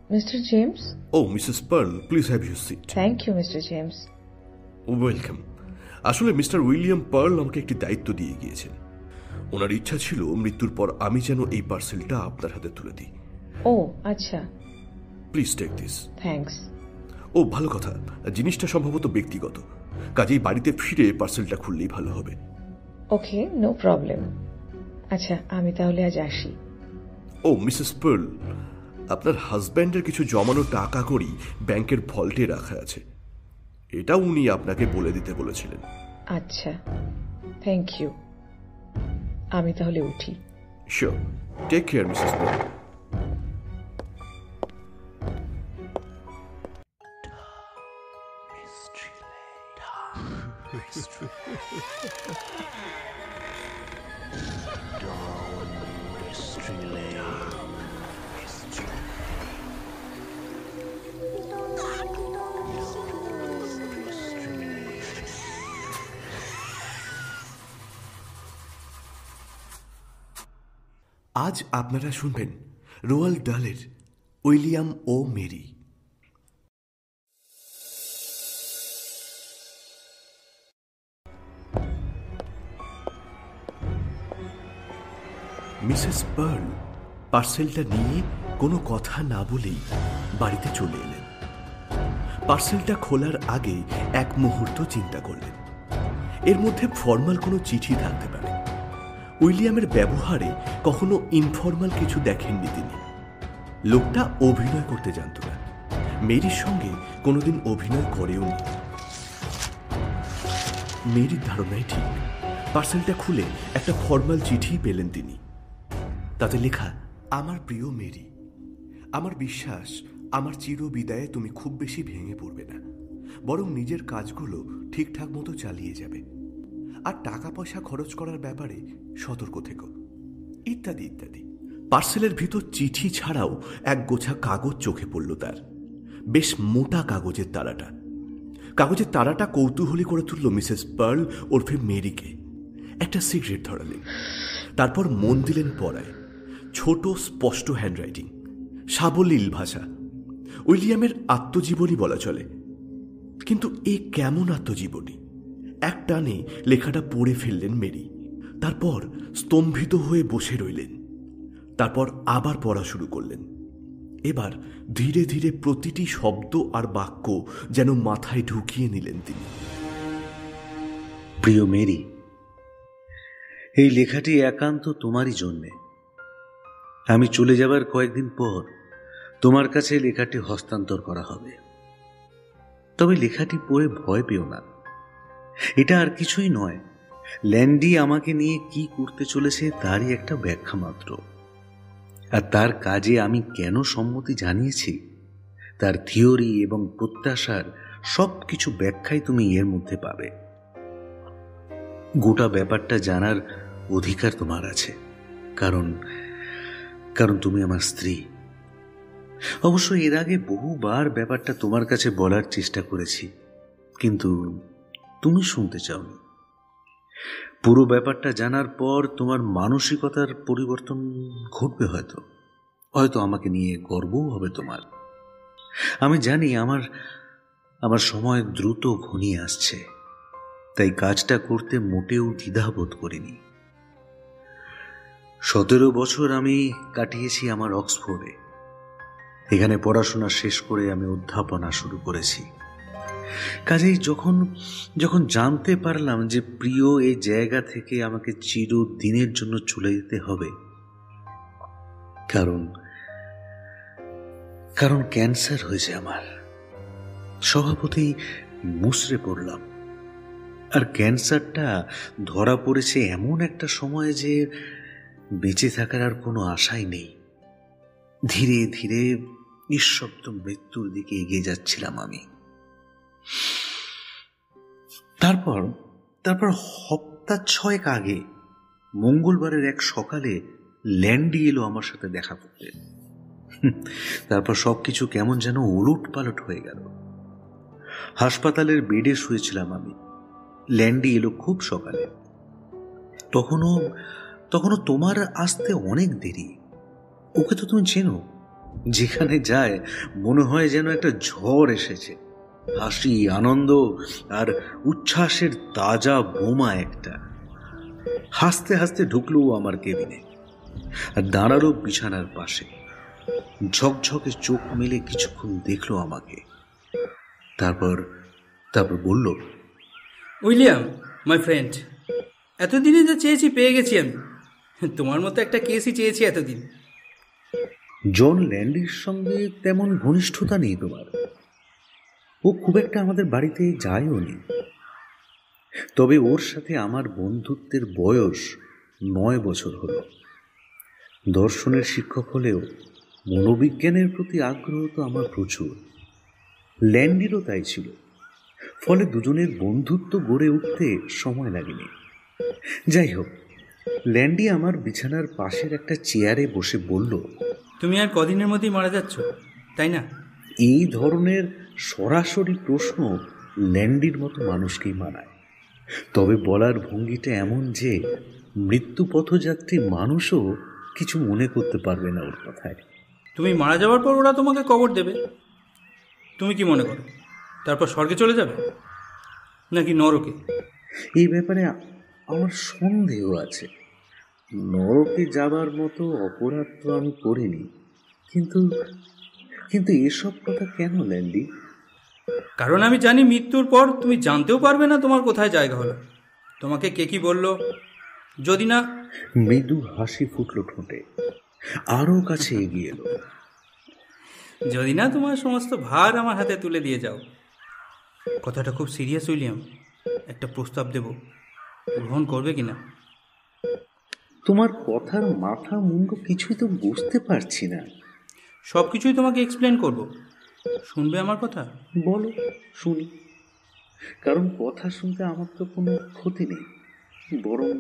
Mr. James? Oh, Mrs. Pearl, please have your seat. Thank you, Mr. James. Welcome. আসলে mister William pearl আমাকে একটি দায়িত্ব দিয়ে গিয়েছেন। ওনার ইচ্ছা ছিল মৃত্যুর পর আমি যেন এই পার্সেলটা আপনার হাতে তুলে দিই। ও আচ্ছা, প্লিজ টেক দিস। থ্যাঙ্কস। ও ভালো কথা, জিনিসটা সম্ভবত ব্যক্তিগত, কাজেই বাড়িতে ফিরে পার্সেলটা খুললেই ভালো হবে। ওকে, নো প্রবলেম। আচ্ছা, আমি তাহলে আজ আসি। ও মিসেস পার্ল, আপনার হাজব্যান্ডের কিছু জমানো টাকা করি ব্যাংকের ভল্টে রাখা আছে, এটা উনি আপনাকে বলে দিতে বলেছিলেন। আচ্ছা, থ্যাংক ইউ। আমি তাহলে উঠি। Sure, take care Mrs Pearl. আজ আপনারা শুনবেন রোয়াল্ড ডালের উইলিয়াম ও মেরি। মিসেস পার্ল পার্সেলটা নিয়ে কোনো কথা না বলেই বাড়িতে চলে এলেন। পার্সেলটা খোলার আগে এক মুহূর্ত চিন্তা করলেন, এর মধ্যে ফর্মাল কোনো চিঠি থাকতে পারে। উইলিয়ামের ব্যবহারে কখনো ইনফর্মাল কিছু দেখেননি তিনি। লোকটা অভিনয় করতে জানত না, মেরির সঙ্গে কোনোদিন অভিনয় করেও নি। মেরির ধারণাই ঠিক। পার্সেলটা খুলে একটা ফর্মাল চিঠি পেলেন তিনি। তাতে লেখা, আমার প্রিয় মেরি, আমার বিশ্বাস আমার চির বিদায়ে তুমি খুব বেশি ভেঙে পড়বে না, বরং নিজের কাজগুলো ঠিকঠাক মতো চালিয়ে যাবে, আর টাকা পয়সা খরচ করার ব্যাপারে সতর্ক থেকো, ইত্যাদি ইত্যাদি। পার্সেলের ভিতর চিঠি ছাড়াও এক গোছা কাগজ চোখে পড়ল তার, বেশ মোটা কাগজের তারাটা। কাগজের তারাটা কৌতূহলী করে তুলল মিসেস পার্ল ওরফে মেরিকে। একটা সিগারেট ধরালেন, তারপর মন দিলেন পড়ায়। ছোট স্পষ্ট হ্যান্ডরাইটিং, সাবলীল ভাষা, উইলিয়ামের আত্মজীবনী বলা চলে। কিন্তু এ কেমন আত্মজীবনী? এক টানে লেখাটা পড়ে ফেললেন মেরি, তারপর স্তম্ভিত হয়ে বসে রইলেন। তারপর আবার পড়া শুরু করলেন। এবার ধীরে ধীরে প্রতিটি শব্দ আর বাক্য যেন মাথায় ঢুকিয়ে নিলেন তিনি। প্রিয় মেরি, এই লেখাটি একান্ত তোমারই জন্যে। আমি চলে যাবার কয়েকদিন পর তোমার কাছে লেখাটি হস্তান্তর করা হবে। তবে লেখাটি পড়ে ভয় পেও না, এটা আর কিছুই নয়। ল্যান্ডি আমাকে নিয়ে কি করতে চলেছে তারই একটা ব্যাখ্যা মাত্র। আর তার কাজে আমি কেন সম্মতি জানিয়েছি, তার থিওরি এবং প্রত্যাশার সব কিছু ব্যাখ্যাই তুমি এর মধ্যে পাবে। গোটা ব্যাপারটা জানার অধিকার তোমার আছে, কারণ কারণ তুমি আমার স্ত্রী। অবশ্য এর আগে বহুবার ব্যাপারটা তোমার কাছে বলার চেষ্টা করেছি, কিন্তু তুমি শুনতে চাওনি। পুরো ব্যাপারটা জানার পর তোমার মানসিকতার পরিবর্তন ঘটবে, হয়তো হয়তো আমাকে নিয়ে গর্বও হবে তোমার। আমি জানি আমার সময় দ্রুত ঘনিয়ে আসছে, তাই কাজটা করতে মোটেও দ্বিধাবোধ করিনি। 17 বছর আমি কাটিয়েছি আমার অক্সফোর্ডে। এখানে পড়াশোনা শেষ করে আমি অধ্যাপনা শুরু করেছি। কাজেই যখন জানতে পারলাম যে প্রিয় এই জায়গা থেকে আমাকে চিরদিনের জন্য চলে যেতে হবে, কারণ ক্যান্সার হয়েছে আমার, স্বভাবতই মুচড়ে পড়লাম। আর ক্যান্সারটা ধরা পড়েছে এমন একটা সময় যে বেঁচে থাকার আর কোনো আশাই নেই। ধীরে ধীরে নিঃশব্দ মৃত্যুর দিকে এগিয়ে যাচ্ছিলাম আমি। তারপর হপ্তা 6 আগে মঙ্গলবারের এক সকালে ল্যান্ডি এলো আমার সাথে দেখা করতে। তারপর সবকিছু কেমন যেন উলট পালট হয়ে গেল। হাসপাতালের বেডে শুয়েছিলাম আমি। ল্যান্ডি এলো খুব সকালে। তখনও তোমার আসতে অনেক দেরি। ওকে তো তুমি চেনো, যেখানে যায় মনে হয় যেন একটা ঝড় এসেছে, হাসি, আনন্দ আর উচ্ছ্বাসের তাজা বোমা একটা। হাসতে হাসতে ঢুকলো আমার কেবিনে আর দাঁড়ালো বিছানার পাশে। ঝকঝকে চোখ মেলে কিছুক্ষণ দেখলো আমাকে, তারপর বলল, উইলিয়াম, মাই ফ্রেন্ড, এতদিনে যা চেয়েছি পেয়ে গেছি আমি। তোমার মতো একটা কেসই চেয়েছি এতদিন। জন ল্যান্ডির সঙ্গে তেমন ঘনিষ্ঠতা নেই তোমার। ও খুব একটা আমাদের বাড়িতে যায়ও নি। তবে ওর সাথে আমার বন্ধুত্বের বয়স 9 বছর হলো। দর্শনের শিক্ষক হলেও মনোবিজ্ঞানের প্রতি আগ্রহ তো আমার প্রচুর। ল্যান্ডিরও তাই ছিল। ফলে দুজনের বন্ধুত্ব গড়ে উঠতে সময় লাগেনি। যাই হোক, ল্যান্ডি আমার বিছানার পাশের একটা চেয়ারে বসে বলল, তুমি আর কদিনের মধ্যেই মারা যাচ্ছ, তাই না? এই ধরনের সরাসরি প্রশ্ন ল্যান্ডির মতো মানুষকেই মানায়। তবে বলার ভঙ্গিটা এমন যে মৃত্যু পথযাত্রী মানুষও কিছু মনে করতে পারবে না ওর কথায়। তুমি মারা যাওয়ার পর ওরা তোমাকে কবর দেবে, তুমি কি মনে করো তারপর স্বর্গে চলে যাবে নাকি নরকে? এই ব্যাপারে আমার সন্দেহ আছে। নরকে যাবার মতো অপরাধ তো আমি করিনি, কিন্তু কিন্তু এসব কথা কেন ল্যান্ডি? কারণ আমি জানি মৃত্যুর পর তুমি জানতেও পারবে না তোমার কোথায় জায়গা হলো। তোমাকে কে কি বললো যদি না। মৃদু হাসি ফুটল ঠোঁটে, আরো কাছে এগিয়ে এলো। যদি না তোমার সমস্ত ভার আমার হাতে তুলে দিয়ে যাও। কথাটা খুব সিরিয়াস উইলিয়াম, একটা প্রস্তাব দেব, গ্রহণ করবে কিনা? তোমার কথার মাথা মুন্ডু কিছুই তো বুঝতে পারছি না। সব কিছুই তোমাকে এক্সপ্লেন করব, শুনবে আমার কথা? বলো, শুনি। কারণ কথা শুনতে আমার তো কোনো ক্ষতি নেই, বরং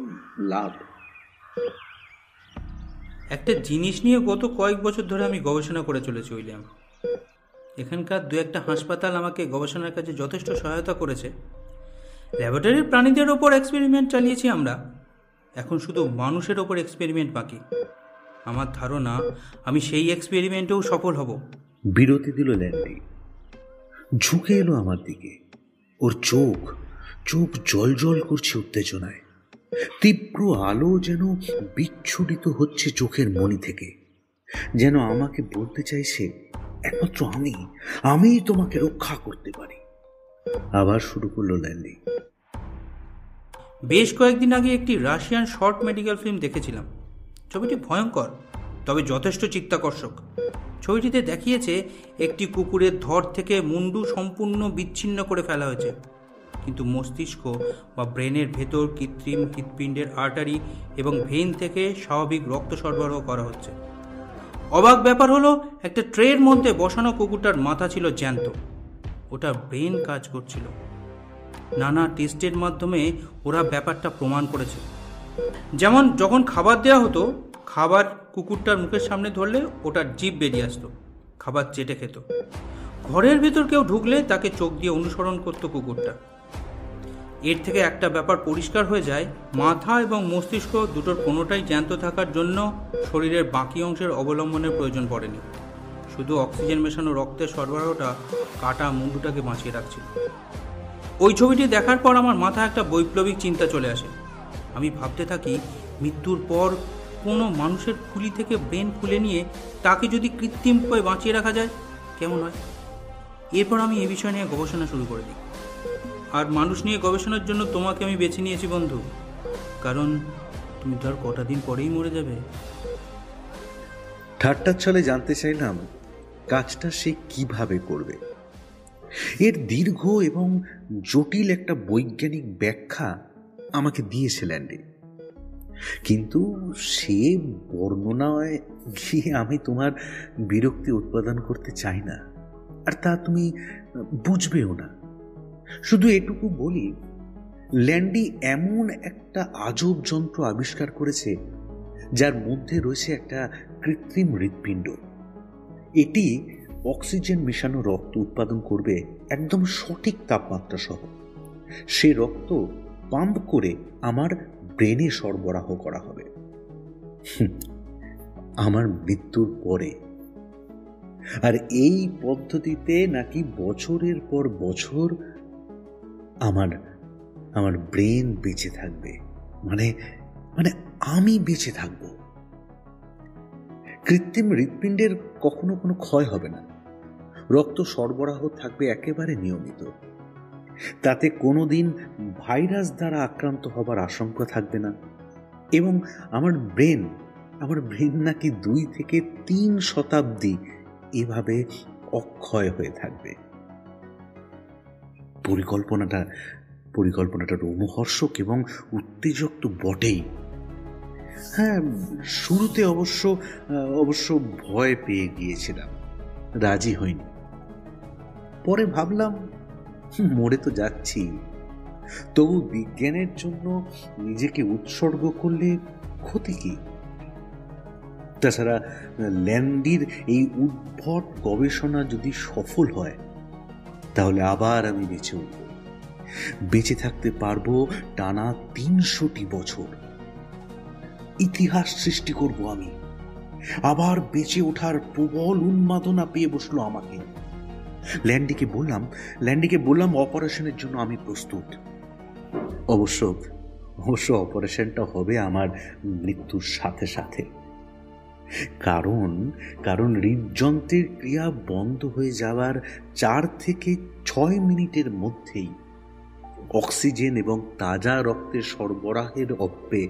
লাভ। একটা জিনিস নিয়ে গত কয়েক বছর ধরে আমি গবেষণা করে চলেছি উইলিয়াম। এখানকার 2-1টা হাসপাতাল আমাকে গবেষণার কাজে যথেষ্ট সহায়তা করেছে। ল্যাবরেটরির প্রাণীদের ওপর এক্সপেরিমেন্ট চালিয়েছি আমরা, এখন শুধু মানুষের ওপর এক্সপেরিমেন্ট বাকি। আমার ধারণা আমি সেই এক্সপেরিমেন্টেও সফল হব। বিরতি দিল ল্যান্ডি, ঝুঁকে এলো আমার দিকে। ওর চোখ জল জল করছে উত্তেজনায়। তীব্র আলো যেন বিচ্ছুরিত হচ্ছে চোখের মণি থেকে, যেন আমাকে বলতে চাইছে একমাত্র আমি তোমাকে রক্ষা করতে পারি। আবার শুরু করলো ল্যান্ডি। বেশ কয়েকদিন আগে একটি রাশিয়ান শর্ট মেডিকেল ফিল্ম দেখেছিলাম। ছবিটি ভয়ঙ্কর, তবে যথেষ্ট চিত্তাকর্ষক। ছবিটিতে দেখিয়েছে একটি কুকুরের ধর থেকে মুন্ডু সম্পূর্ণ বিচ্ছিন্ন করে ফেলা হয়েছে, কিন্তু মস্তিষ্ক বা ব্রেনের ভেতর কৃত্রিম হৃৎপিণ্ডের আর্টারি এবং ভেইন থেকে স্বাভাবিক রক্ত সরবরাহ করা হচ্ছে। অবাক ব্যাপার হলো, একটা ট্রের মধ্যে বসানো কুকুরটার মাথা ছিল জ্যান্ত, ওটা ব্রেন কাজ করছিল। নানা টেস্টের মাধ্যমে ওরা ব্যাপারটা প্রমাণ করেছে। যেমন যখন খাবার দেওয়া হতো, খাবার কুকুরটার মুখের সামনে ধরলে ওটার জিভ বেরিয়ে আসতো, খাবার চেটে খেত। ঘরের ভেতর কেউ ঢুকলে তাকে চোখ দিয়ে অনুসরণ করত কুকুরটা। এর থেকে একটা ব্যাপার পরিষ্কার হয়ে যায়, মাথা এবং মস্তিষ্ক দুটোর কোনোটাই জ্যান্ত থাকার জন্য শরীরের বাকি অংশের অবলম্বনের প্রয়োজন পড়েনি। শুধু অক্সিজেন মেশানো রক্তের সরবরাহটা কাটা মুন্ডুটাকে বাঁচিয়ে রাখছিল। ওই ছবিটি দেখার পর আমার মাথায় একটা বৈপ্লবিক চিন্তা চলে আসে। আমি ভাবতে থাকি, মৃত্যুর পর কোনো মানুষের খুলি থেকে ব্রেন খুলে নিয়ে তাকে যদি কৃত্রিম উপায়ে বাঁচিয়ে রাখা যায় কেমন হয়। এরপর আমি এই বিষয় নিয়ে গবেষণা শুরু করে দিই। আর মানুষ নিয়ে গবেষণার জন্য তোমাকে আমি বেছে নিয়েছি বন্ধু, কারণ তুমি তো আর কটা দিন পরেই মরে যাবে। ঠাট্টার ছলে জানতে চাইলাম কাজটা সে কিভাবে করবে। এর দীর্ঘ এবং জটিল একটা বৈজ্ঞানিক ব্যাখ্যা আমাকে দিয়েছে ল্যান্ডি, কিন্তু সে বর্ণনায় গিয়ে আমি তোমার বিরক্তি উৎপাদন করতে চাই না, আর তা তুমি বুঝবেও না। শুধু এটুকু বলি, ল্যান্ডি এমন একটা আজব যন্ত্র আবিষ্কার করেছে যার মধ্যে রয়েছে একটা কৃত্রিম হৃৎপিণ্ড। এটি অক্সিজেন মেশানো রক্ত উৎপাদন করবে একদম সঠিক তাপমাত্রা সহ। সে রক্ত পাম্প করে আমার ব্রেনে সরবরাহ করা হবে। আমার মৃত্যুর পরে আর এই পদ্ধতিতে নাকি বছরের পর বছর আমার আমার ব্রেন বেঁচে থাকবে, মানে মানে আমি বেঁচে থাকব। কৃত্রিম হৃৎপিণ্ডের কখনো কোনো ক্ষয় হবে না, রক্ত সরবরাহ থাকবে একেবারে নিয়মিত, তাতে কোনোদিন ভাইরাস দ্বারা আক্রান্ত হবার আশঙ্কা থাকবে না, এবং আমার ব্রেন নাকি 2 থেকে 3 শতাব্দী এভাবে অক্ষয় হয়ে থাকবে। পরিকল্পনাটা রোমহর্ষক এবং উত্তেজক তো বটেই। হ্যাঁ, শুরুতে অবশ্য ভয় পেয়ে গিয়েছিলাম, রাজি হইনি। পরে ভাবলাম মরে তো যাচ্ছি, তবু বিজ্ঞানের জন্য নিজেকে উৎসর্গ করলে ক্ষতি কি? তাছাড়া ল্যান্ডির এই উদ্ভট গবেষণা যদি সফল হয়, তাহলে আবার আমি বেঁচে থাকতে পারবো টানা 300টি বছর। ইতিহাস সৃষ্টি করব আমি। আবার বেঁচে ওঠার প্রবল উন্মাদনা পেয়ে বসলো আমাকে। ল্যান্ডিকে বললাম অপারেশনের জন্য আমি প্রস্তুত। অবশ্য অপারেশনটা হবে আমার মৃত্যুর সাথে সাথে, কারণ হৃদযন্ত্রের ক্রিয়া বন্ধ হয়ে যাওয়ার 4 থেকে 6 মিনিটের মধ্যেই অক্সিজেন এবং তাজা রক্তের সরবরাহের অভাবে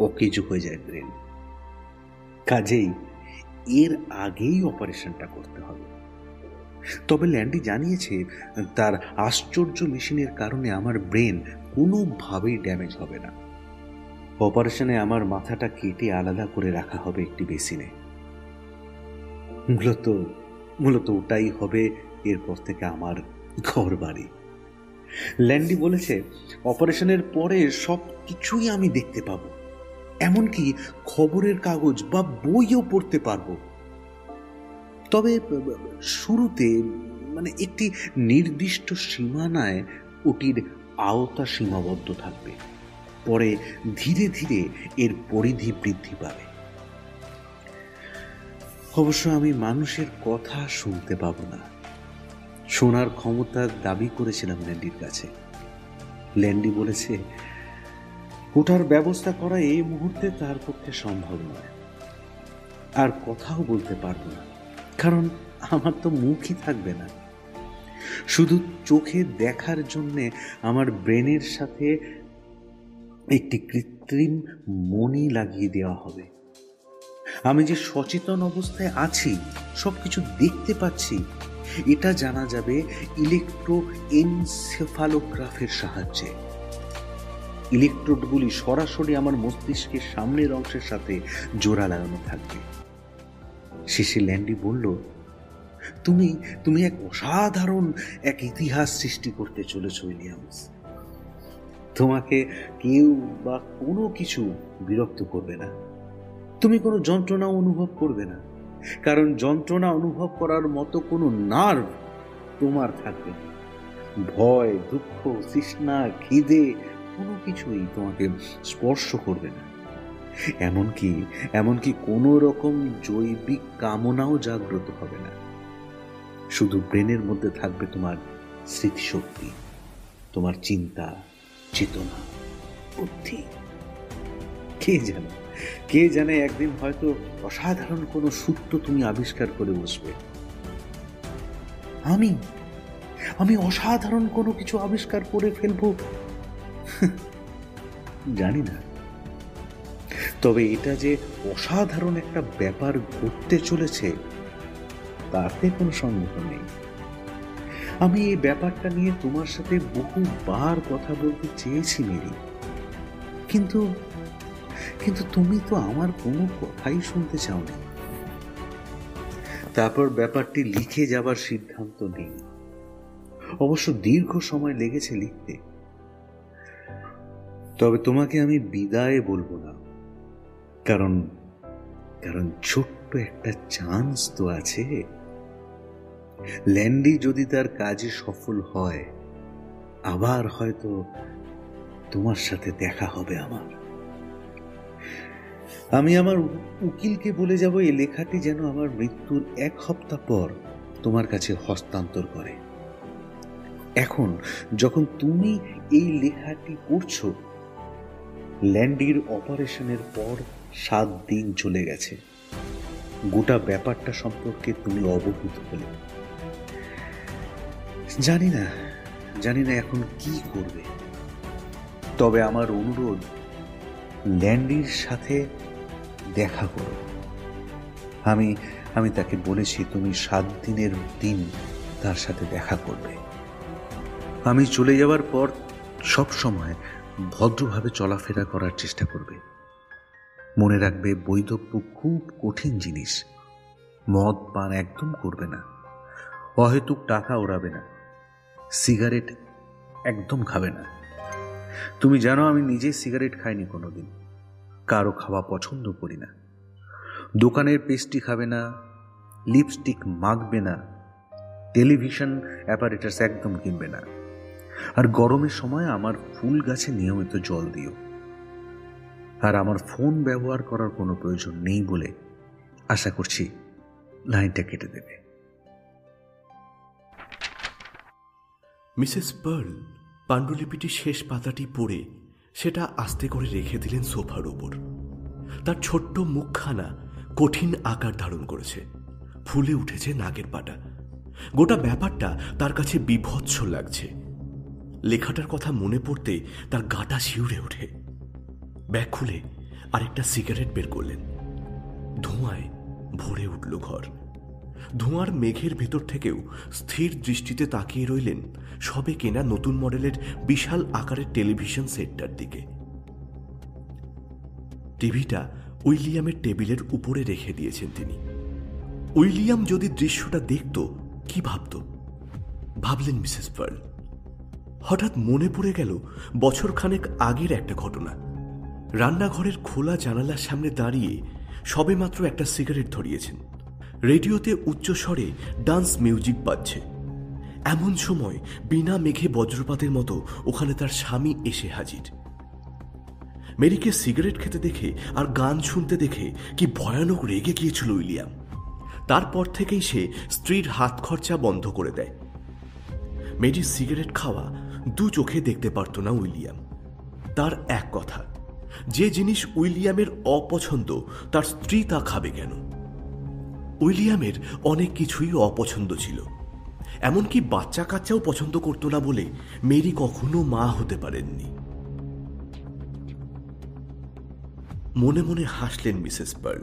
অকেজ হয়ে যায় ব্রেন। কাজেই এর আগেই অপারেশনটা করতে হবে। তবে ল্যান্ডি জানিয়েছে তার আশ্চর্য মেশিনের কারণে আমার ব্রেন কোনোভাবেই ড্যামেজ হবে না। অপারেশনে আমার মাথাটা কেটে আলাদা করে রাখা হবে একটি বেসিনে। মূলত ওটাই হবে এরপর থেকে আমার ঘর বাড়ি। ল্যান্ডি বলেছে অপারেশনের পরে সব কিছুই আমি দেখতে পাবো, এমনকি খবরের কাগজ বা বইও পড়তে পারবো। তবে শুরুতে একটি নির্দিষ্ট সীমানায় ওটির আওতা সীমাবদ্ধ থাকবে, পরে ধীরে ধীরে এর পরিধি বৃদ্ধি পাবে। অবশ্য আমি মানুষের কথা শুনতে পাবো না, শোনার ক্ষমতা দাবি করেছিলাম ল্যান্ডির কাছে। ল্যান্ডি বলেছে ওটার ব্যবস্থা করা এই মুহূর্তে তার পক্ষে সম্ভব নয়। আর কথাও বলতে পারবো না, কারণ আমার তো মুখই থাকবে না। শুধু চোখে দেখার জন্যে আমার ব্রেনের সাথে একটি কৃত্রিম মনি লাগিয়ে দেওয়া হবে। আমি যে সচেতন অবস্থায় আছি, সবকিছু দেখতে পাচ্ছি, এটা জানা যাবে ইলেকট্রোএনসেফালোগ্রাফের সাহায্যে। ইলেকট্রোডগুলি সরাসরি আমার মস্তিষ্কের সামনের অংশের সাথে জোড়া লাগানো থাকবে। শেষে ল্যান্ডি বলল, তুমি এক অসাধারণ এক ইতিহাস সৃষ্টি করতে চলেছ উইলিয়ামস। তোমাকে কেউ বা কোনো কিছু বিরক্ত করবে না। তুমি কোনো যন্ত্রণা অনুভব করবে না, কারণ যন্ত্রণা অনুভব করার মতো কোনো নার্ভ তোমার থাকবে না। ভয়, দুঃখ, তৃষ্ণা, খিদে কোনো কিছুই তোমাকে স্পর্শ করবে না। এমনকি কোনো রকম জৈবিক কামনাও জাগ্রত হবে না। শুধু ব্রেনের মধ্যে থাকবে তোমার স্মৃতিশক্তি, তোমার চিন্তা, চেতনা, বুদ্ধি। কে জানে একদিন হয়তো অসাধারণ কোনো সূত্র তুমি আবিষ্কার করে বসবে। আমি অসাধারণ কোনো কিছু আবিষ্কার করে ফেলবো জানি না, তবে এটা যে অসাধারণ একটা ব্যাপার ঘটতে চলেছে তাতে কোনো সন্দেহ নেই। আমি এই ব্যাপারটা নিয়ে তোমার সাথে বহুবার কথা বলতে চেয়েছি মেরি, কিন্তু তুমি তো আমার কোনো কথাই শুনতে চাও না। তারপর ব্যাপারটি লিখে যাবার সিদ্ধান্ত নেই। অবশ্য দীর্ঘ সময় লেগেছে লিখতে। তবে তোমাকে আমি বিদায় বলবো না, কারণ ছোট্ট একটা চান্স তো আছে। ল্যান্ডি যদি তার কাজে সফল হয়, আবার হয়তো তোমার সাথে দেখা হবে আমার। আমি আমার উকিলকে বলে যাব এই লেখাটি যেন আমার মৃত্যুর 1 সপ্তাহ পর তোমার কাছে হস্তান্তর করে। এখন যখন তুমি এই লেখাটি পড়ছো, ল্যান্ডির অপারেশনের পর 7 দিন চলে গেছে। গোটা ব্যাপারটা সম্পর্কে তুমি অবহিত হলে। জানি না এখন কি করবে। তবে আমার অনুরোধ, ল্যান্ডির সাথে দেখা করো। আমি তাকে বলেছি তুমি 7 দিনের দিন তার সাথে দেখা করবে। আমি চলে যাওয়ার পর সব সময় ভদ্রভাবে চলাফেরা করার চেষ্টা করবে। মনে রাখবে, বৈধব্য খুব কঠিন জিনিস। মদ পান একদম করবে না, অহেতুক টাকা ওড়াবে না, সিগারেট একদম খাবে না। তুমি জানো আমি নিজে সিগারেট খাইনি কোনোদিন, কারো খাওয়া পছন্দ করি না। দোকানের পেস্ট্রি খাবে না, লিপস্টিক মাখবে না, টেলিভিশন অ্যাপারেটাস একদম কিনবে না। আর গরমের সময় আমার ফুল গাছে নিয়মিত জল দিও। আর আমার ফোন ব্যবহার করার কোনো প্রয়োজন নেই বলে আশা করছি লাইনটা কেটে দেবে। মিসেস পার্ল পাণ্ডুলিপিটির শেষ পাতাটি পড়ে সেটা আস্তে করে রেখে দিলেন সোফার উপর। তার ছোট্ট মুখখানা কঠিন আকার ধারণ করেছে, ফুলে উঠেছে নাকের পাটা। গোটা ব্যাপারটা তার কাছে বীভৎস লাগছে। লেখাটার কথা মনে পড়তে তার গাটা শিউরে ওঠে। ব্যাগ খুলে আরেকটা সিগারেট বের করলেন। ধোঁয়ায় ভরে উঠল ঘর। ধোঁয়ার মেঘের ভেতর থেকেও স্থির দৃষ্টিতে তাকিয়ে রইলেন সবে কেনা নতুন মডেলের বিশাল আকারের টেলিভিশন সেটটার দিকে। টিভিটা উইলিয়ামের টেবিলের উপরে রেখে দিয়েছেন তিনি। উইলিয়াম যদি দৃশ্যটা দেখত কি ভাবত ভাবলেন মিসেস পার্ল। হঠাৎ মনে পড়ে গেল বছরখানেক আগের একটা ঘটনা। রান্নাঘরের খোলা জানালার সামনে দাঁড়িয়ে সবেমাত্র একটা সিগারেট ধরিয়েছেন। রেডিওতে উচ্চস্বরে ডান্স মিউজিক বাজছে। এমন সময় বিনা মেঘে বজ্রপাতের মতো ওখানে তার স্বামী এসে হাজির। মেরিকে সিগারেট খেতে দেখে আর গান শুনতে দেখে কি ভয়ানক রেগে গিয়েছিল উইলিয়াম। তারপর থেকেই সে স্ত্রীর হাত খরচা বন্ধ করে দেয়। মেরির সিগারেট খাওয়া 2 চোখে দেখতে পারত না উইলিয়াম। তার এক কথা, যে জিনিস উইলিয়ামের অপছন্দ তার স্ত্রী তা খাবে কেন? উইলিয়ামের অনেক কিছুই অপছন্দ ছিল, এমনকি বাচ্চা কাচ্চাও পছন্দ করত না বলে মেরি কখনো মা হতে পারেননি। মনে মনে হাসলেন মিসেস পার্ল।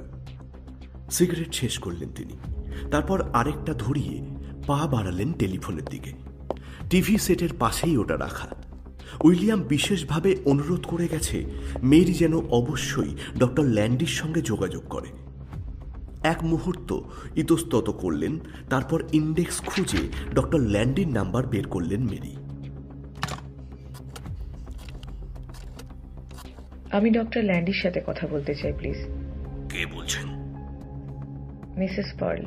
সিগারেট শেষ করলেন তিনি। তারপর আরেকটা ধরিয়ে পা বাড়ালেন টেলিফোনের দিকে। টিভি সেটের পাশেই ওটা রাখা। উইলিয়াম বিশেষভাবে অনুরোধ করে গেছে মেরি যেন অবশ্যই ডক্টর ল্যান্ডির সঙ্গে যোগাযোগ করে। এক মুহূর্ত ইতস্তত করলেন, তারপর ইন্ডেক্স খুঁজে ডক্টর ল্যান্ডির নাম্বার বের করলেন মেরি। আমি ডক্টর ল্যান্ডির সাথে কথা বলতে চাই, প্লিজ। কে বলছেন? Mrs Pearl,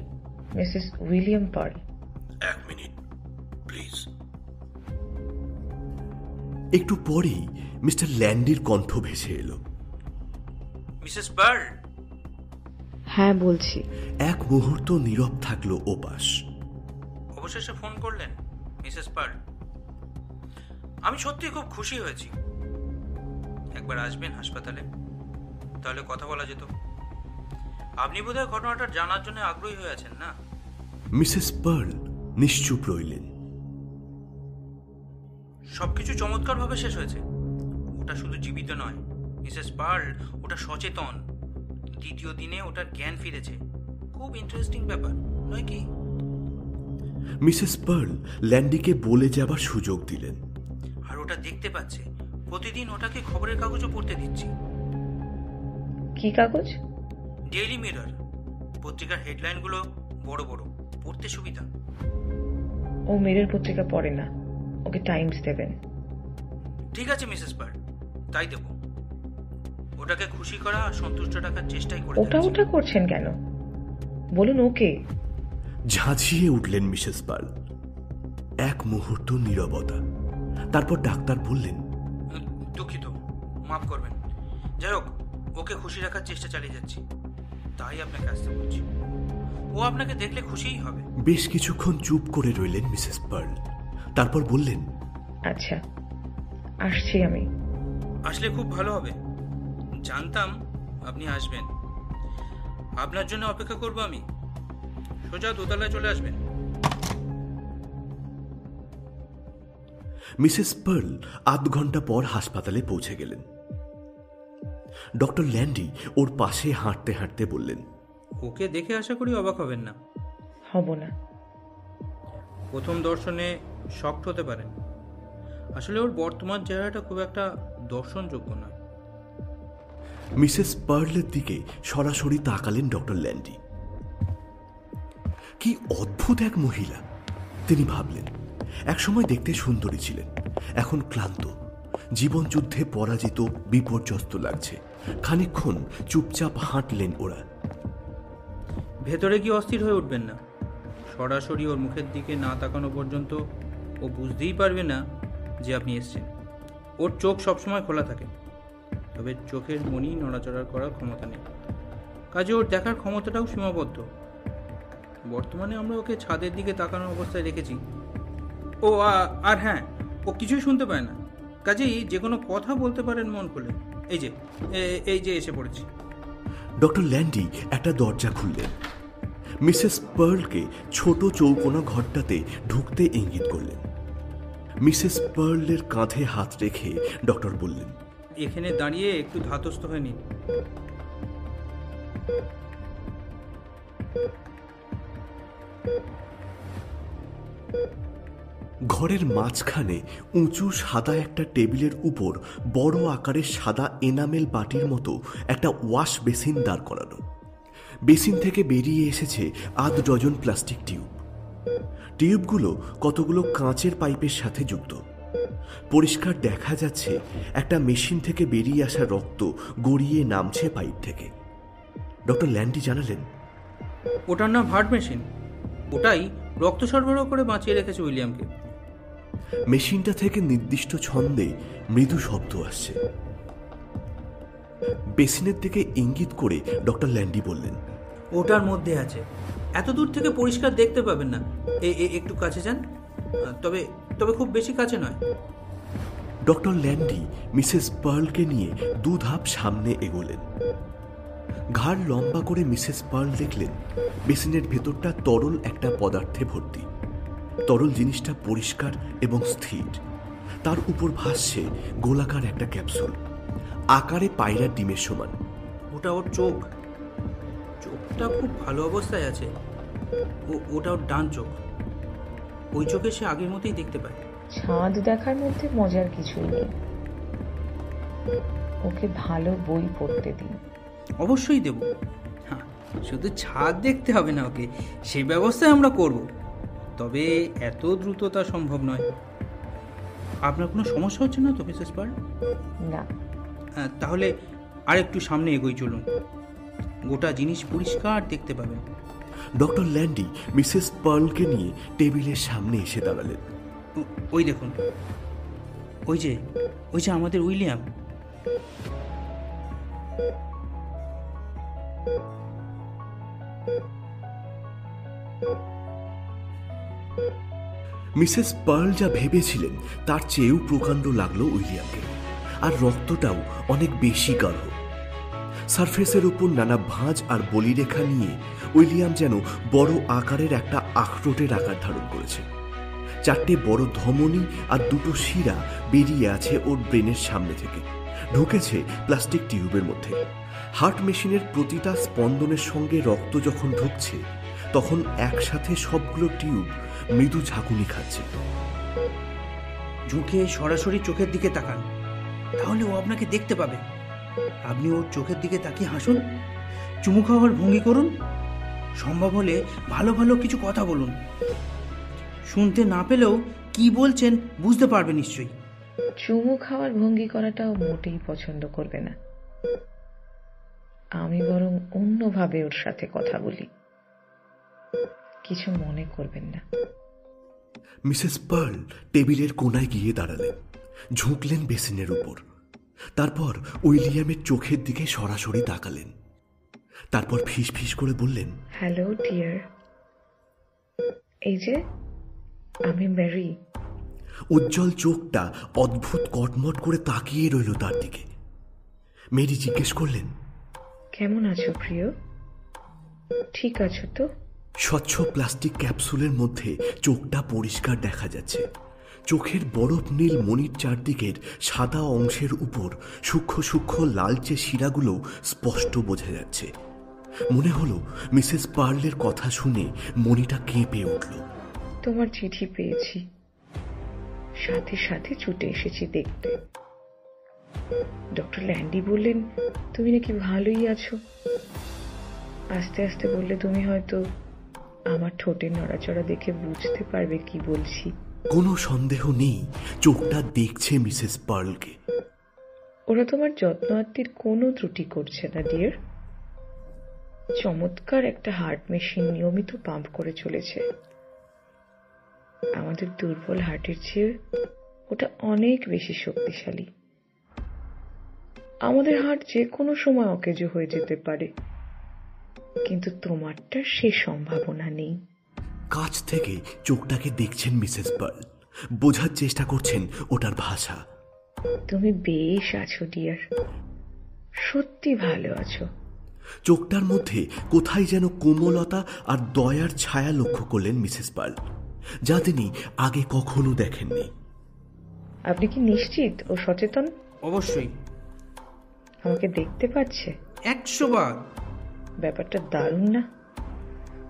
Mrs William Pearl. 1 minute please. একটু পরেই মিস্টার ল্যান্ডির কণ্ঠ ভেসে এলো। Mrs Pearl? হ্যাঁ, বলছি। এক মুহূর্ত নীরব থাকলো ওপাশ। অবশেষে ফোন করলেন মিসেস পার্ল। আমি সত্যি খুব খুশি হয়েছি। একবার আসবেন হাসপাতালে, তাহলে কথা বলা যেত। আপনি বোধহয় ঘটনাটা জানার জন্য আগ্রহী হয়ে আছেন, না? মিসেস পার্ল নিশ্চুপ রইলেন। সবকিছু চমৎকারভাবে শেষ হয়েছে। ওটা শুধু জীবিত নয় মিসেস পার্ল, ওটা সচেতন। 2য় দিনে ওটার জ্ঞান ফিরেছে। খুব ইন্টারেস্টিং ব্যাপার, নয় কি? মিসেস পার্ল ল্যান্ডিকে বলে যাবার সুযোগ দিলেন। আর ওটা দেখতে পাচ্ছে। প্রতিদিন ওটাকে খবরের কাগজও পড়তে দিচ্ছি। কি কাগজ? Daily mirror. পত্রিকার হেডলাইনগুলো বড় বড়, পড়তে সুবিধা। ও মেরের পত্রিকা পড়ে না, ওকে টাইমস দেবেন। ঠিক আছে মিসেস পার্ল, তাই দেব। ওটাকে খুশি করা আর সন্তুষ্ট রাখার চেষ্টাই করে। ওটা করছেন কেন? বলুন ওকে। ঝাঁঝিয়ে উঠলেন মিসেস পার্ল। এক মুহূর্ত নীরবতা। তারপর ডাক্তার বললেন, দুঃখিত, মাফ করবেন। যাই হোক, ওকে খুশি রাখার চেষ্টা চালিয়ে যাচ্ছি, তাই আপনাকে আসতে বলছি। ও আপনাকে দেখলে খুশিই হবে। বেশ কিছুক্ষণ চুপ করে রইলেন মিসেস পার্ল, তারপর বললেন, আচ্ছা, আসছি আমি। আসলে খুব ভালো হবে, জানতাম আপনি আসবেন। আপনার জন্য অপেক্ষা করব আমি। সোজা দোতলায় চলে আসবেন। মিসেস পার্ল আধ ঘন্টা পর হাসপাতালে পৌঁছে গেলেন। ডক্টর ল্যান্ডি ওর পাশে হাঁটতে হাঁটতে বললেন, ওকে দেখে আশা করি অবাক হবেন না। হব না। প্রথম দর্শনে শকড হতে পারেন। আসলে ওর বর্তমান চেহারাটা খুব একটা দর্শনযোগ্য নয়। মিসেস পার্লের দিকে সরাসরি তাকালেন ডক্টর ল্যান্ডি। কি অদ্ভুত এক মহিলা, তিনি ভাবলেন। একসময় দেখতে সুন্দরী ছিলেন, এখন ক্লান্ত, জীবনযুদ্ধে পরাজিত, বিপর্যস্ত লাগছে। খানিকক্ষণ চুপচাপ হাঁটলেন ওরা। ভেতরে কি অস্থির হয়ে উঠবেন না। সরাসরি ওর মুখের দিকে না তাকানো পর্যন্ত ও বুঝতেই পারবে না যে আপনি এসছেন। ওর চোখ সবসময় খোলা থাকে, তবে চোখের মনি নড়াচড়া করার ক্ষমতা নেই, কাজে ওর দেখার ক্ষমতাটাও সীমাবদ্ধ। বর্তমানে আমরা ওকে ছাদের দিকে তাকানো অবস্থায় রেখেছি। ও আর হ্যাঁ, ও কিছুই শুনতে পায় না, কাজেই যে কোনো কথা বলতে পারেন মন খুলে। এই যে এসে পড়েছি। ডক্টর ল্যান্ডি একটা দরজা খুললেন। মিসেস পার্লকে ছোট চৌকোনা ঘরটাতে ঢুকতে ইঙ্গিত করলেন। মিসেস পার্লের কাঁধে হাত রেখে ডক্টর বললেন, এখানে দাঁড়িয়ে একটু ধাতস্থ হয়ে নিন। ঘরের মাঝখানে উঁচু সাদা একটা টেবিলের উপর বড় আকারের সাদা এনামেল বাটির মতো একটা ওয়াশ বেসিন দাঁড় করানো। বেসিন থেকে বেরিয়ে এসেছে আধ ডজন প্লাস্টিক টিউব। টিউবগুলো কতগুলো কাঁচের পাইপের সাথে যুক্ত। পরিষ্কার দেখা যাচ্ছে একটা মেশিন থেকে বেরিয়ে আসা রক্ত গড়িয়ে নামছে পাইপ থেকে। ডক্টর ল্যান্ডি জানালেন, ওটার নাম হার্ট মেশিন। ওটাই রক্ত সরবরাহ করে বাঁচিয়ে রেখেছে উইলিয়ামকে। মেশিনটা থেকে নির্দিষ্ট ছন্দে মৃদু শব্দ আসছে। বেসিনের দিকে ইঙ্গিত করে ডক্টর ল্যান্ডি বললেন, ওটার মধ্যে আছে। এত দূর থেকে পরিষ্কার দেখতে পাবেন না, একটু কাছে যান, তবে খুব বেশি কাছে নয়। ডক্টর ল্যান্ডি মিসেস পার্লকে নিয়ে দু ধাপ সামনে এগোলেন। ঘাড় লম্বা করে মিসেস পার্ল দেখলেন বেসিনের ভেতরটা তরল একটা পদার্থে ভর্তি। তরল জিনিসটা পরিষ্কার এবং স্থির। তার উপর ভাসছে গোলাকার একটা ক্যাপসুল, আকারে পায়রার ডিমের সমান। ওটা ওর চোখ। চোখটা খুব ভালো অবস্থায় আছে। ওটা ওর ডান চোখ। ওই চোখে সে আগের মতোই দেখতে পায়। ছাদ দেখার মধ্যে মজার কিছুই নেই। ওকে ভালো বই পড়তে দিন। অবশ্যই দেব। হ্যাঁ, শুধু ছাদ দেখতে হবে না ওকে, সেই ব্যবস্থায় আমরা করব। তবে এত দ্রুত তা সম্ভব নয়। আপনার কোনো সমস্যা হচ্ছে না তো মিসেস পার্ল? না। তাহলে আর একটু সামনে এগোই চলুন, গোটা জিনিস পরিষ্কার দেখতে পাবেন। ডক্টর ল্যান্ডি মিসেস পার্লকে নিয়ে টেবিলের সামনে এসে দাঁড়ালেন। ওই দেখুন, ওই যে আমাদের উইলিয়াম। মিসেস পার্ল যা ভেবেছিলেন তার চেয়েও প্রকাণ্ড লাগলো উইলিয়ামকে, আর রক্তটাও অনেক বেশি গাঢ়। সারফেসের উপর নানা ভাঁজ আর বলিরেখা নিয়ে উইলিয়াম যেন বড় আকারের একটা আখরোটের আকার ধারণ করেছে। চারটে বড় ধমনী আর দুটো শিরা বেরিয়ে আছে ওর ব্রেনের সামনে থেকে, ঢুকেছে প্লাস্টিক টিউবের মধ্যে। হার্ট মেশিনের প্রতিটা স্পন্দনের সঙ্গে রক্ত যখন ঢুকছে, তখন একসাথে সবগুলো টিউব মৃদু ঝাঁকুনি খাচ্ছে। ঝুঁকে সরাসরি চোখের দিকে তাকান, তাহলে ও আপনাকে দেখতে পাবে। আপনি ওর চোখের দিকে তাকিয়ে হাসুন, চুমু খাওয়ার ভঙ্গি করুন, সম্ভব হলে ভালো ভালো কিছু কথা বলুন। শুনতে না পেলেও কি বলছেন বুঝতে পারবে নিশ্চয়ই। চুমু খাওয়ার ভঙ্গি করাটাও মোটেই পছন্দ করবে না। আমি বরং অন্যভাবে ওর সাথে কথা বলি, কিছু মনে করবেন না। মিসেস পার্ল টেবিলের কোনায় গিয়ে দাঁড়ালেন, ঝুঁকলেন বেসিনের উপর। তারপর উইলিয়ামের চোখের দিকে সরাসরি তাকালেন। তারপর ফিস ফিস করে বললেন, হ্যালো ডিয়ার, এই যে আমি মেরি। উজ্জ্বল চোখটা অদ্ভুত কটমট করে তাকিয়ে রইল তার দিকে। মেরি জিজ্ঞেস করলেন, কেমন আছো প্রিয়? ঠিক আছো তো? স্বচ্ছ প্লাস্টিক ক্যাপসুলের মধ্যে চোখটা পরিষ্কার দেখা যাচ্ছে। চোখের বরফ নীল মণির চারদিকের সাদা অংশের উপর সূক্ষ্ম সূক্ষ্ম লালচে শিরাগুলো স্পষ্ট বোঝা যাচ্ছে। মনে হলো মিসেস পার্লের কথা শুনে মণিটা কেঁপে উঠল। তোমার চিঠি পেয়েছি, সাথে সাথে ছুটে এসেছি দেখতে। ডক্টর ল্যান্ডি বললেন তুমি নাকি ভালোই আছো। আস্তে আস্তে বললে তুমি হয়তো আমার ঠোঁটের নড়াচড়া দেখে বুঝতে পারবে কি বলছি। কোনো সন্দেহ নেই চোখটা দেখছে মিসেস পার্লকে। ওরা তোমার যত্ন আত্মীর কোনো ত্রুটি করছে না ডিয়ার। চমৎকার একটা হার্ট মেশিন নিয়মিত পাম্প করে চলেছে। আমাদের দুর্বল হার্টের চেয়ে ওটা অনেক বেশি শক্তিশালী। আমাদের হার্ট যে কোনো সময় অকেজো হয়ে যেতে পারে, কিন্তু তোমারটা সে সম্ভাবনা নেই। কাছ থেকে চোখটাকে দেখছেন মিসেস পার্ল, বোঝার চেষ্টা করছেন ওটার ভাষা। তুমি বেশ আছো ডিয়ার, সত্যি ভালো আছো। চোখটার মধ্যে কোথায় যেন কোমলতা আর দয়ার ছায়া লক্ষ্য করলেন মিসেস পার্ল, যা তিনি আগে কখনো দেখেননি। আপনি কি নিশ্চিত ও সচেতন? অবশ্যই, আমাকে দেখতে পাচ্ছে? 100 বার। ব্যাপারটা দারুণ না?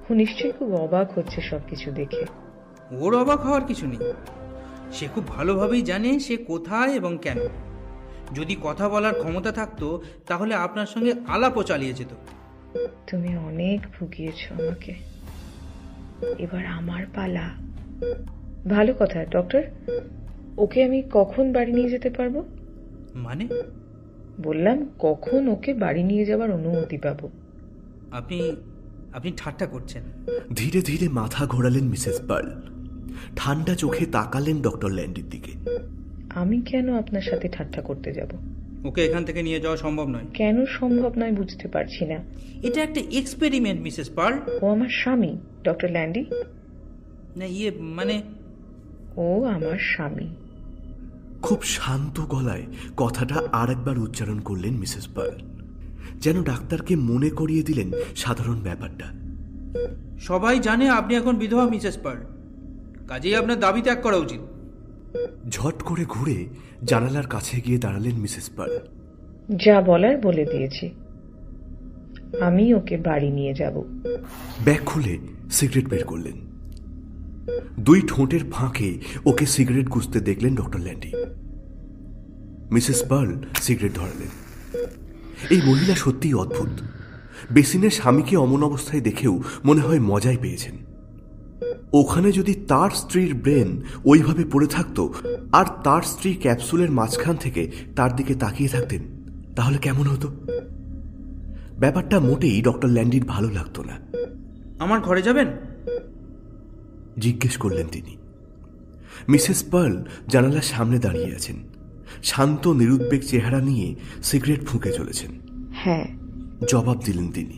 ও নিশ্চয়ই খুব অবাক হচ্ছে সবকিছু দেখে। ওর অবাক হওয়ার কিছু নেই, সে খুব ভালোভাবেই জানে সে কোথায় এবং কেন। যদি কথা বলার ক্ষমতা থাকতো তাহলে আপনার সঙ্গে আলাপও চালিয়ে যেত। তুমি অনেক ভুগিয়েছ আমাকে, এবার আমার পালা। ভালো কথা। ডক্টর, ওকে আমি কখন বাড়ি নিয়ে যেতে পারবো? মানে? বললাম কখন ওকে বাড়ি নিয়ে যাবার অনুমতি পাবো। আপনি ঠাট্টা করছেন। ধীরে ধীরে মাথা ঘোরালেন মিসেস পার্ল, ঠান্ডা চোখে তাকালেন ডক্টর ল্যান্ডির দিকে। আমি কেন আপনার সাথে ঠাট্টা করতে যাব? ওকে এখান থেকে নিয়ে যাওয়া সম্ভব নয়। কেন সম্ভব নয় বুঝতে পারছি না। এটা একটা এক্সপেরিমেন্ট মিসেস পার্ল। ও আমার স্বামী ডক্টর ল্যান্ডি। না মানে ও আমার স্বামী। খুব শান্ত গলায় কথাটা আরেকবার উচ্চারণ করলেন মিসেস পার্ল, যেন ডাক্তারকে মনে করিয়ে দিলেন সাধারণ ব্যাপারটা। সবাই জানে আপনি এখন বিধবা মিসেস পার্ল, কাজেই আপনার দাবি ত্যাগ করা উচিত। ঝট করে ঘুরে জানালার কাছে গিয়ে দাঁড়ালেন মিসেস পার্ল। যা বলার বলে দিয়েছি, আমি ওকে বাড়ি নিয়ে যাব। ব্যাগ খুলে সিগারেট বের করলেন। দুই ঠোঁটের ফাঁকে ওকে সিগারেট গুঁজতে দেখলেন doctor Landy. Mrs Pearl cigarette ধরালেন। এই মহিলা সত্যিই অদ্ভুত। বেসিনের স্বামীকে অমন অবস্থায় দেখেও মনে হয় মজাই পেয়েছেন। ওখানে যদি তার স্ত্রীর ব্রেন ওইভাবে পড়ে থাকতো আর তার স্ত্রী ক্যাপসুলের মাঝখান থেকে তার দিকে তাকিয়ে থাকতেন, তাহলে কেমন হতো? ব্যাপারটা মোটেই ডক্টর ল্যান্ডির ভালো লাগতো না। আমার ঘরে যাবেন? জিজ্ঞেস করলেন তিনি। মিসেস পার্ল জানালার সামনে দাঁড়িয়ে আছেন, শান্ত নিরুদ্বেগ চেহারা নিয়ে সিগারেট ফুঁকে চলেছেন। হ্যাঁ, জবাব দিলেন তিনি।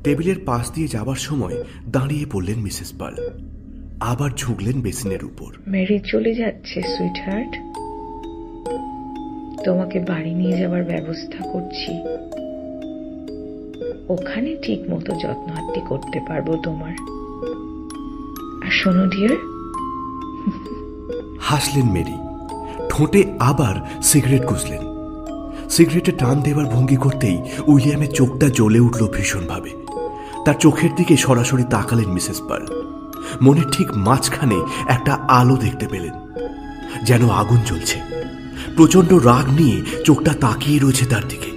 টেবিলের পাশ দিয়ে যাবার সময় দাঁড়িয়ে পড়লেন মিসেস পার্ল, আবার ঝুঁকলেন বেসিনের উপর। মেরি চলে যাচ্ছে সুইট হার্ট, তোমাকে বাড়ি নিয়ে যাবার ব্যবস্থা করছি। ওখানে ঠিক মতো যত্ন আত্তি করতে পারবো তোমার। আর শোনো ডিয়ার। হাসলেন মেরি, ঠোঁটে আবার সিগারেট গুঁজলেন। সিগারেটে টান দেবার ভঙ্গি করতেই উইলিয়ামের চোখটা জ্বলে উঠল ভীষণভাবে। তার চোখের দিকে সরাসরি তাকালেন মিসেস পার্ল। মনের ঠিক মাঝখানে একটা আলো দেখতে পেলেন, যেন আগুন জ্বলছে। প্রচন্ড রাগ নিয়ে চোখটা তাকিয়ে রয়েছে তার দিকে।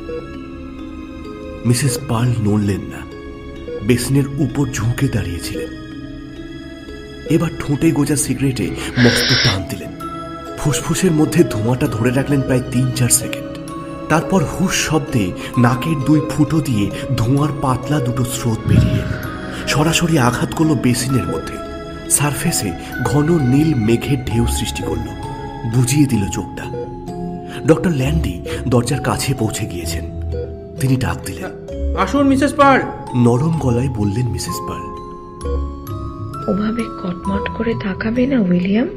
মিসেস পার্ল নড়লেন না, বেসিনের উপর ঝুঁকে দাঁড়িয়েছিলেন। এবার ঠোঁটে গোজা সিগারেটে মস্ত টান দিলেন। ফুসফুসের মধ্যে ধোঁয়াটা ধরে রাখলেন প্রায় 3-4 সেকেন্ড। তারপর হুশ শব্দে নাকের 2 ফুটো দিয়ে ধোঁয়ার পাতলা দুটো স্রোত বেরিয়ে এলো, সরাসরি আঘাত করলো বেসিনের মধ্যে। সারফেসে ঘন নীল মেঘের ঢেউ সৃষ্টি করলো, বুঝিয়ে দিল চোখটা। ডক্টর ল্যান্ডি দরজার কাছে পৌঁছে গিয়েছেন। তিনি ডাক দিলেন। আসুন মিসেস পার্ল। নরম গলায় বললেন মিসেস পার্ল। ওভাবে কটমট করে তাকাবে না উইলিয়াম।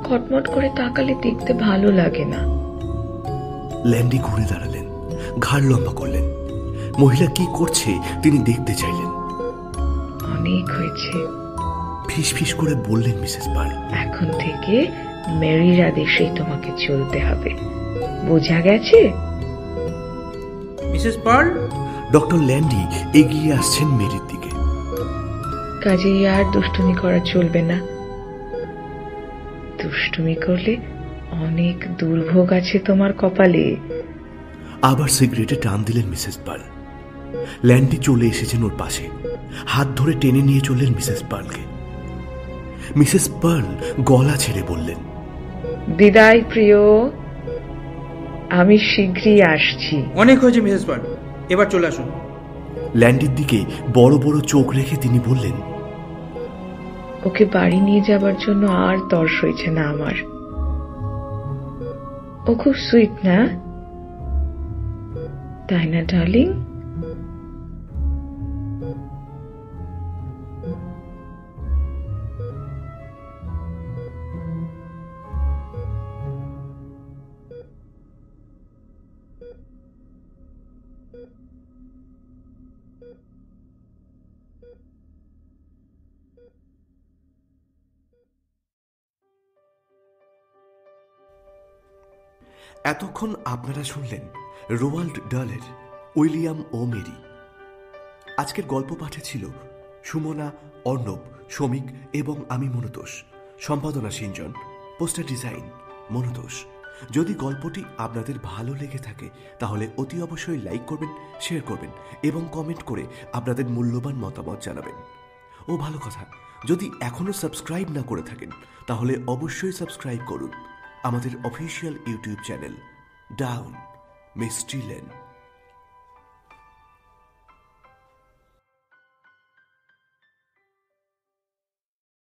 কটমট করে তাকালে দেখতে ভালো লাগে না। ল্যান্ডি ঘুরে দাঁড়ালেন, ঘাড় লম্বা করলেন। মহিলা কি করছে তিনি দেখতে চাইলেন। অনেক হয়েছে, ফিস ফিস করে বললেন মিসেস পার্ল। এখন থেকে মেরির আদেশেই তোমাকে চলতে হবে, বোঝা গেছে? Mrs pearl. ডক্টর ল্যান্ডি এগিয়ে আসছেন মেরির দিকে। কাজেই আর দুষ্টুমি করা চলবে না। দুষ্টুমি করলে অনেক দুর্ভোগ আছে তোমার কপালে। আবার সিগারেটে টান দিলেন মিসেস পার্ল। ল্যান্ডি চলে এসেছেন ওর পাশে, হাত ধরে টেনে নিয়ে চললেন মিসেস পার্লকে। মিসেস পার্ল গলা ছেড়ে বললেন, বিদায় প্রিয়, আমি শীঘ্রই আসছি। অনেক হয়েছে মিসেস পার্ল, এবার চলে আসুন। ল্যান্ডির দিকে বড় বড় চোখ রেখে তিনি বললেন, ওকে বাড়ি নিয়ে যাবার জন্য আর তর সইছে না আমার। ও খুব সুইট না, তাই না ডার্লিং? এতক্ষণ আপনারা শুনলেন রোয়াল্ড ডালের উইলিয়াম ও মেরি। আজকের গল্প পাঠে ছিল সুমনা, অর্ণব, শ্রমিক এবং আমি মনুতোষ। সম্পাদনা সিঞ্জন, পোস্টার ডিজাইন মনুতোষ। যদি গল্পটি আপনাদের ভালো লেগে থাকে তাহলে অতি অবশ্যই লাইক করবেন, শেয়ার করবেন এবং কমেন্ট করে আপনাদের মূল্যবান মতামত জানাবেন। ও ভালো কথা, যদি এখনো সাবস্ক্রাইব না করে থাকেন তাহলে অবশ্যই সাবস্ক্রাইব করুন আমাদের official YouTube channel down mystery lane.